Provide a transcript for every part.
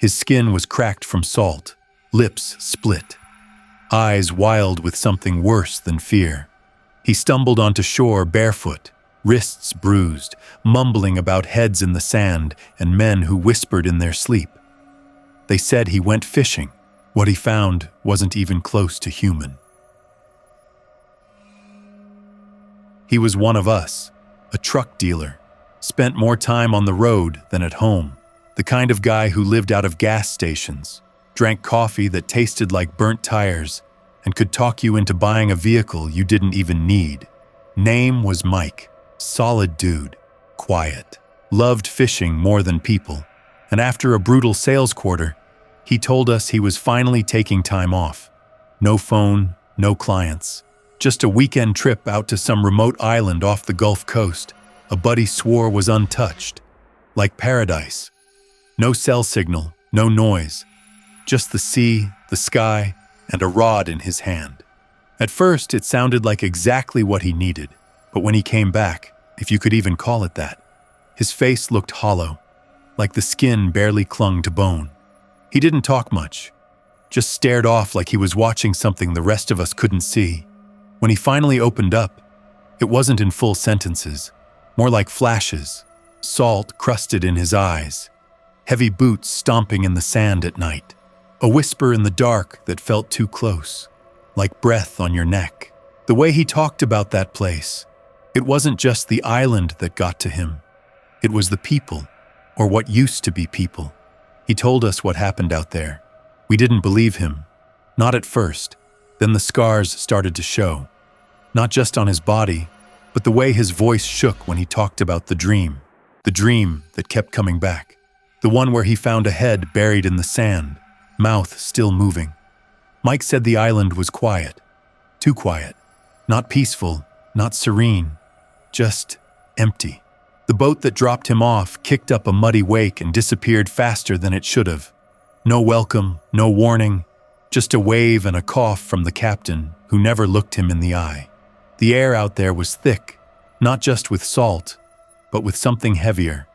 His skin was cracked from salt, lips split, eyes wild with something worse than fear. He stumbled onto shore barefoot, wrists bruised, mumbling about heads in the sand and men who whispered in their sleep. They said he went fishing. What he found wasn't even close to human. He was one of us, a truck dealer, spent more time on the road than at home, the kind of guy who lived out of gas stations, drank coffee that tasted like burnt tires, and could talk you into buying a vehicle you didn't even need. Name was Mike, solid dude, quiet, loved fishing more than people, and after a brutal sales quarter, he told us he was finally taking time off. No phone, no clients, just a weekend trip out to some remote island off the Gulf Coast a buddy swore was untouched, like paradise. No cell signal, no noise, just the sea, the sky, and a rod in his hand. At first, it sounded like exactly what he needed, but when he came back, if you could even call it that, his face looked hollow, like the skin barely clung to bone. He didn't talk much, just stared off like he was watching something the rest of us couldn't see. When he finally opened up, it wasn't in full sentences, more like flashes, salt crusted in his eyes, heavy boots stomping in the sand at night, a whisper in the dark that felt too close, like breath on your neck. The way he talked about that place, it wasn't just the island that got to him. It was the people, or what used to be people. He told us what happened out there. We didn't believe him. Not at first. Then the scars started to show. Not just on his body, but the way his voice shook when he talked about the dream that kept coming back. The one where he found a head buried in the sand, mouth still moving. Mike said the island was quiet. Too quiet. Not peaceful, not serene. Just empty. The boat that dropped him off kicked up a muddy wake and disappeared faster than it should have. No welcome, no warning, just a wave and a cough from the captain, who never looked him in the eye. The air out there was thick, not just with salt, but with something heavier,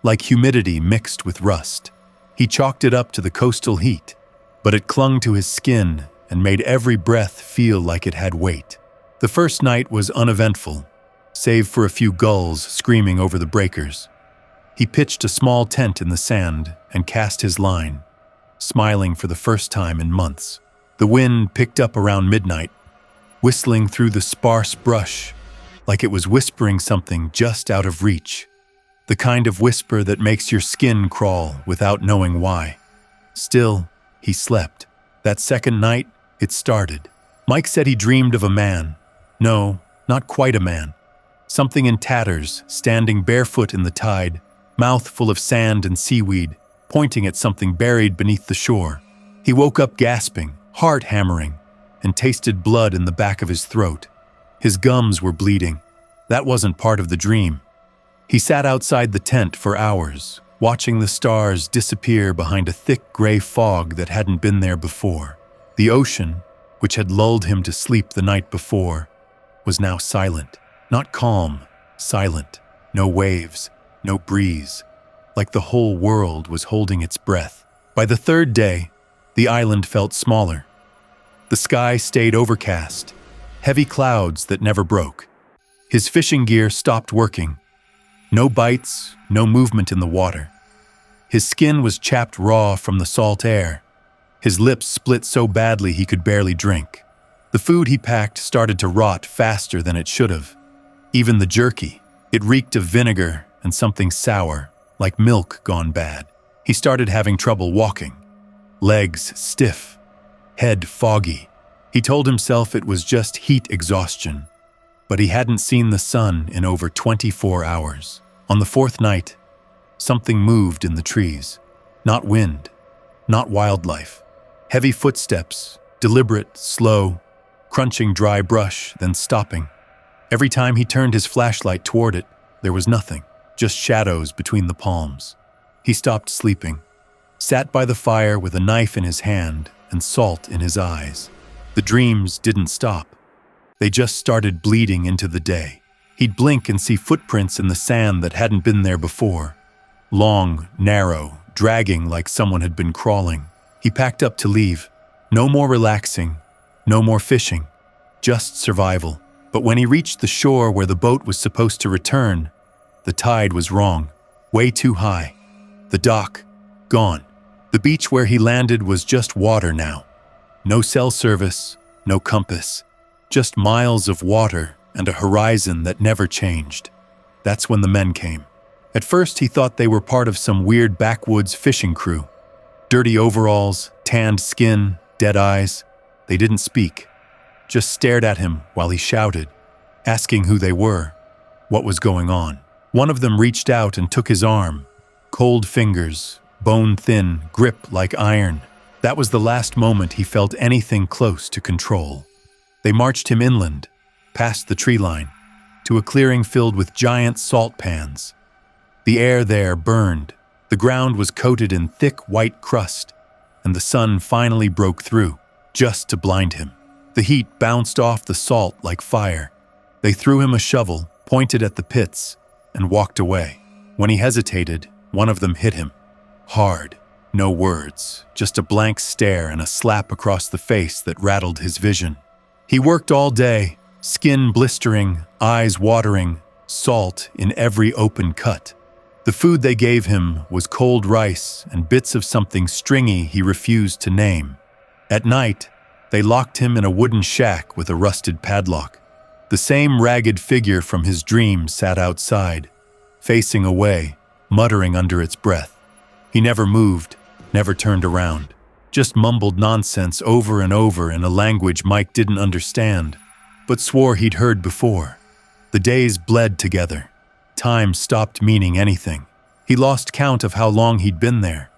like humidity mixed with rust. He chalked it up to the coastal heat, but it clung to his skin and made every breath feel like it had weight. The first night was uneventful, save for a few gulls screaming over the breakers. He pitched a small tent in the sand and cast his line, smiling for the first time in months. The wind picked up around midnight, whistling through the sparse brush, like it was whispering something just out of reach. The kind of whisper that makes your skin crawl without knowing why. Still, he slept. That second night, it started. Mike said he dreamed of a man. No, not quite a man. Something in tatters, standing barefoot in the tide, mouth full of sand and seaweed, pointing at something buried beneath the shore. He woke up gasping, heart hammering, and tasted blood in the back of his throat. His gums were bleeding. That wasn't part of the dream. He sat outside the tent for hours, watching the stars disappear behind a thick gray fog that hadn't been there before. The ocean, which had lulled him to sleep the night before, was now silent. Not calm, silent. No waves, no breeze. Like the whole world was holding its breath. By the third day, the island felt smaller. The sky stayed overcast, heavy clouds that never broke. His fishing gear stopped working. No bites, no movement in the water. His skin was chapped raw from the salt air. His lips split so badly he could barely drink. The food he packed started to rot faster than it should have. Even the jerky, it reeked of vinegar and something sour, like milk gone bad. He started having trouble walking. Legs stiff, head foggy. He told himself it was just heat exhaustion, but he hadn't seen the sun in over 24 hours. On the fourth night, something moved in the trees. Not wind, not wildlife. Heavy footsteps, deliberate, slow, crunching dry brush, then stopping. Every time he turned his flashlight toward it, there was nothing, just shadows between the palms. He stopped sleeping, sat by the fire with a knife in his hand and salt in his eyes. The dreams didn't stop. They just started bleeding into the day. He'd blink and see footprints in the sand that hadn't been there before. Long, narrow, dragging like someone had been crawling. He packed up to leave. No more relaxing, no more fishing, just survival. But when he reached the shore where the boat was supposed to return, the tide was wrong, way too high. The dock, gone. The beach where he landed was just water now. No cell service, no compass, just miles of water and a horizon that never changed. That's when the men came. At first he thought they were part of some weird backwoods fishing crew. Dirty overalls, tanned skin, dead eyes. They didn't speak, just stared at him while he shouted, asking who they were, what was going on. One of them reached out and took his arm. Cold fingers, bone-thin, grip like iron. That was the last moment he felt anything close to control. They marched him inland, past the tree line, to a clearing filled with giant salt pans. The air there burned. The ground was coated in thick white crust, and the sun finally broke through, just to blind him. The heat bounced off the salt like fire. They threw him a shovel, pointed at the pits, and walked away. When he hesitated, one of them hit him. Hard. No words, just a blank stare and a slap across the face that rattled his vision. He worked all day, skin blistering, eyes watering, salt in every open cut. The food they gave him was cold rice and bits of something stringy he refused to name. At night, they locked him in a wooden shack with a rusted padlock. The same ragged figure from his dream sat outside, facing away, muttering under its breath. He never moved, never turned around, just mumbled nonsense over and over in a language Mike didn't understand, but swore he'd heard before. The days bled together. Time stopped meaning anything. He lost count of how long he'd been there,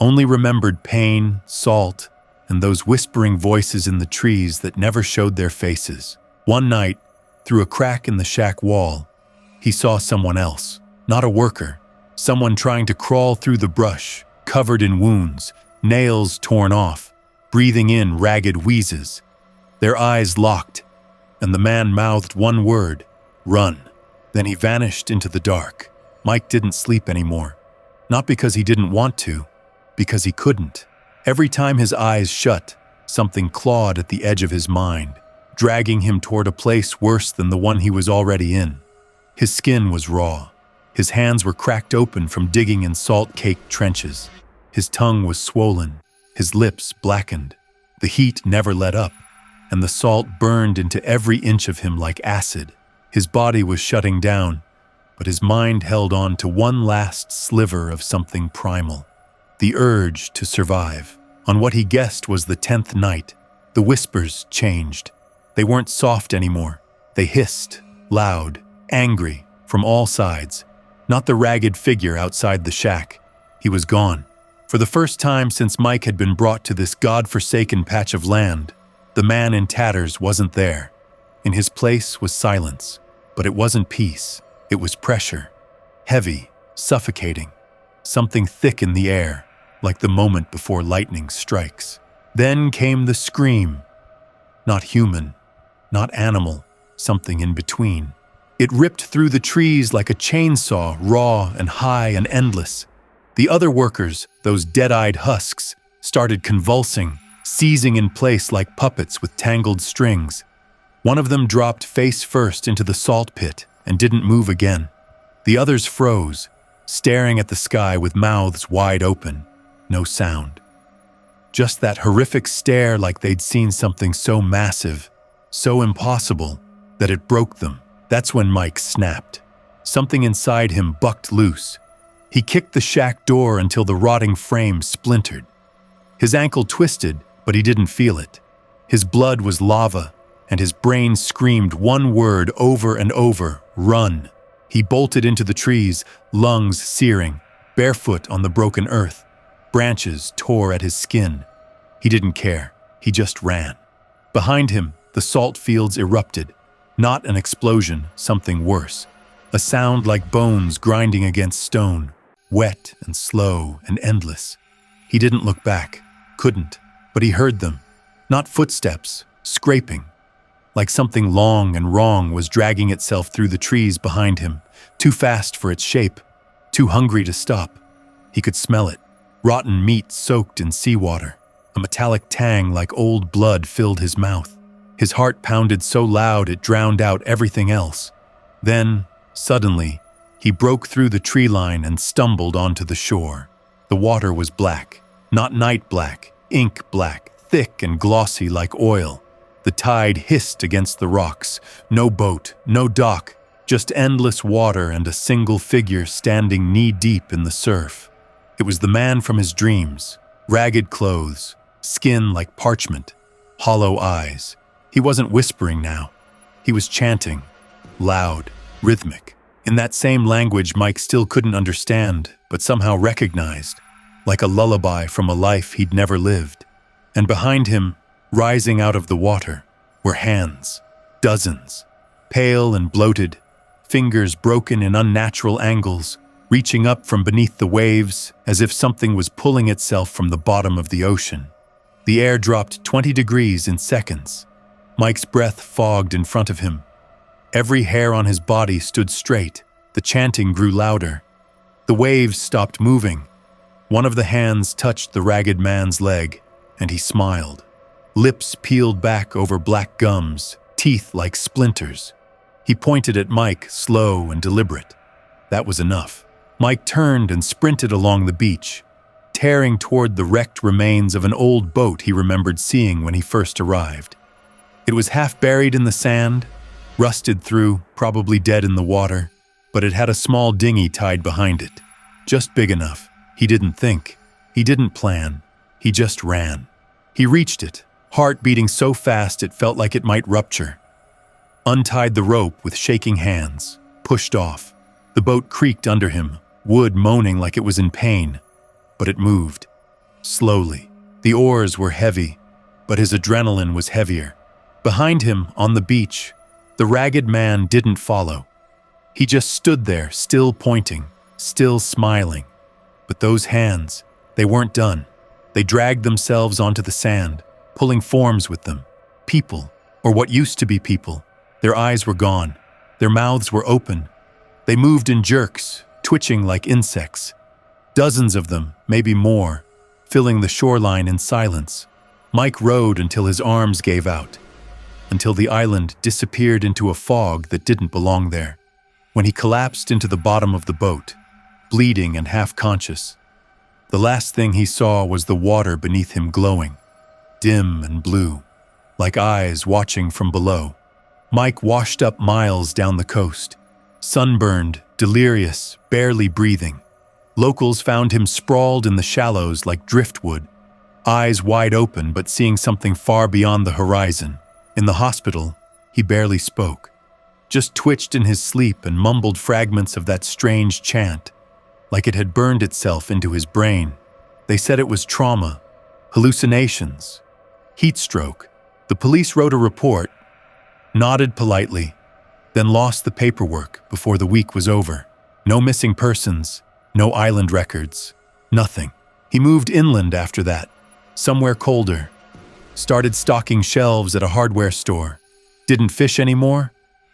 only remembered pain, salt, and those whispering voices in the trees that never showed their faces. One night, through a crack in the shack wall, he saw someone else, not a worker, someone trying to crawl through the brush, covered in wounds, nails torn off, breathing in ragged wheezes. Their eyes locked, and the man mouthed one word, "Run." Then he vanished into the dark. Mike didn't sleep anymore. Not because he didn't want to, because he couldn't. Every time his eyes shut, something clawed at the edge of his mind, dragging him toward a place worse than the one he was already in. His skin was raw. His hands were cracked open from digging in salt-caked trenches. His tongue was swollen, his lips blackened. The heat never let up, and the salt burned into every inch of him like acid. His body was shutting down, but his mind held on to one last sliver of something primal. The urge to survive. On what he guessed was the 10th night, the whispers changed. They weren't soft anymore. They hissed, loud, angry, from all sides. Not the ragged figure outside the shack. He was gone. For the first time since Mike had been brought to this god-forsaken patch of land, the man in tatters wasn't there. In his place was silence. But it wasn't peace. It was pressure. Heavy, suffocating. Something thick in the air, like the moment before lightning strikes. Then came the scream. Not human, not animal, something in between. It ripped through the trees like a chainsaw, raw and high and endless. The other workers, those dead-eyed husks, started convulsing, seizing in place like puppets with tangled strings. One of them dropped face first into the salt pit and didn't move again. The others froze, staring at the sky with mouths wide open, no sound. Just that horrific stare like they'd seen something so massive, so impossible, that it broke them. That's when Mike snapped. Something inside him bucked loose. He kicked the shack door until the rotting frame splintered. His ankle twisted, but he didn't feel it. His blood was lava, and his brain screamed one word over and over, "Run." He bolted into the trees, lungs searing, barefoot on the broken earth. Branches tore at his skin. He didn't care. He just ran. Behind him, the salt fields erupted. Not an explosion, something worse. A sound like bones grinding against stone, wet and slow and endless. He didn't look back, couldn't, but he heard them. Not footsteps, scraping. Like something long and wrong was dragging itself through the trees behind him, too fast for its shape, too hungry to stop. He could smell it. rotten meat soaked in seawater. A metallic tang like old blood filled his mouth. His heart pounded so loud it drowned out everything else. Then, suddenly, he broke through the tree line and stumbled onto the shore. The water was black, not night black, ink black, thick and glossy like oil. The tide hissed against the rocks. No boat, no dock, just endless water and a single figure standing knee-deep in the surf. It was the man from his dreams. Ragged clothes, skin like parchment, hollow eyes. He wasn't whispering now. He was chanting, loud, rhythmic, in that same language Mike still couldn't understand, but somehow recognized, like a lullaby from a life he'd never lived. And behind him, rising out of the water, were hands, dozens, pale and bloated, fingers broken in unnatural angles, reaching up from beneath the waves as if something was pulling itself from the bottom of the ocean. The air dropped 20 degrees in seconds. Mike's breath fogged in front of him. Every hair on his body stood straight. The chanting grew louder. The waves stopped moving. One of the hands touched the ragged man's leg, and he smiled. Lips peeled back over black gums, teeth like splinters. He pointed at Mike, slow and deliberate. That was enough. Mike turned and sprinted along the beach, tearing toward the wrecked remains of an old boat he remembered seeing when he first arrived. It was half buried in the sand, rusted through, probably dead in the water, but it had a small dinghy tied behind it. Just big enough. He didn't think. He didn't plan. He just ran. He reached it, heart beating so fast it felt like it might rupture. Untied the rope with shaking hands, pushed off. The boat creaked under him, wood moaning like it was in pain. But it moved. Slowly. The oars were heavy, but his adrenaline was heavier. Behind him, on the beach, the ragged man didn't follow. He just stood there, still pointing, still smiling. But those hands, they weren't done. They dragged themselves onto the sand, pulling forms with them. People, or what used to be people. Their eyes were gone. Their mouths were open. They moved in jerks, twitching like insects. Dozens of them, maybe more, filling the shoreline in silence. Mike rowed until his arms gave out, until the island disappeared into a fog that didn't belong there. When he collapsed into the bottom of the boat, bleeding and half-conscious, the last thing he saw was the water beneath him glowing, dim and blue, like eyes watching from below. Mike washed up miles down the coast, sunburned, delirious, barely breathing. Locals found him sprawled in the shallows like driftwood, eyes wide open but seeing something far beyond the horizon. In the hospital, he barely spoke, just twitched in his sleep and mumbled fragments of that strange chant, like it had burned itself into his brain. They said it was trauma, hallucinations, heat stroke. The police wrote a report, nodded politely, then lost the paperwork before the week was over. No missing persons, no island records, nothing. He moved inland after that, somewhere colder. Started stocking shelves at a hardware store. Didn't fish anymore.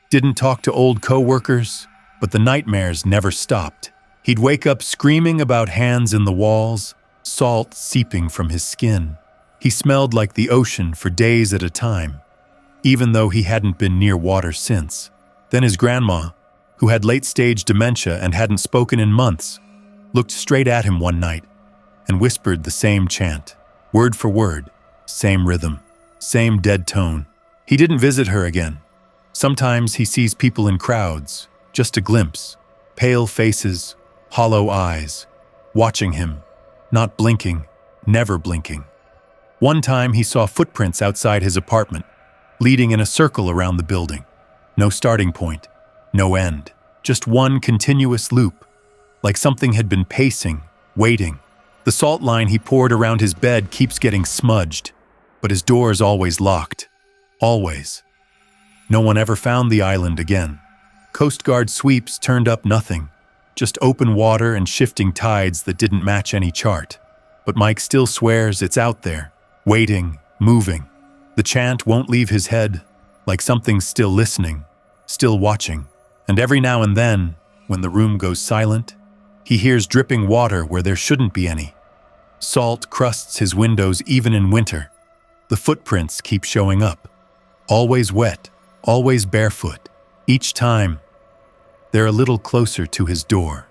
Didn't talk to old co-workers. But the nightmares never stopped. He'd wake up screaming about hands in the walls, salt seeping from his skin. He smelled like the ocean for days at a time, even though he hadn't been near water since. Then his grandma, who had late-stage dementia and hadn't spoken in months, looked straight at him one night and whispered the same chant, word for word. Same rhythm, same dead tone. He didn't visit her again. Sometimes he sees people in crowds, just a glimpse, pale faces, hollow eyes, watching him, not blinking, never blinking. One time he saw footprints outside his apartment, leading in a circle around the building. No starting point, no end, just one continuous loop, like something had been pacing, waiting. The salt line he poured around his bed keeps getting smudged, but his door's always locked. Always. No one ever found the island again. Coast Guard sweeps turned up nothing, just open water and shifting tides that didn't match any chart. But Mike still swears it's out there, waiting, moving. The chant won't leave his head, like something's still listening, still watching. And every now and then, when the room goes silent, he hears dripping water where there shouldn't be any. Salt crusts his windows even in winter. The footprints keep showing up. Always wet, always barefoot. Each time, they're a little closer to his door.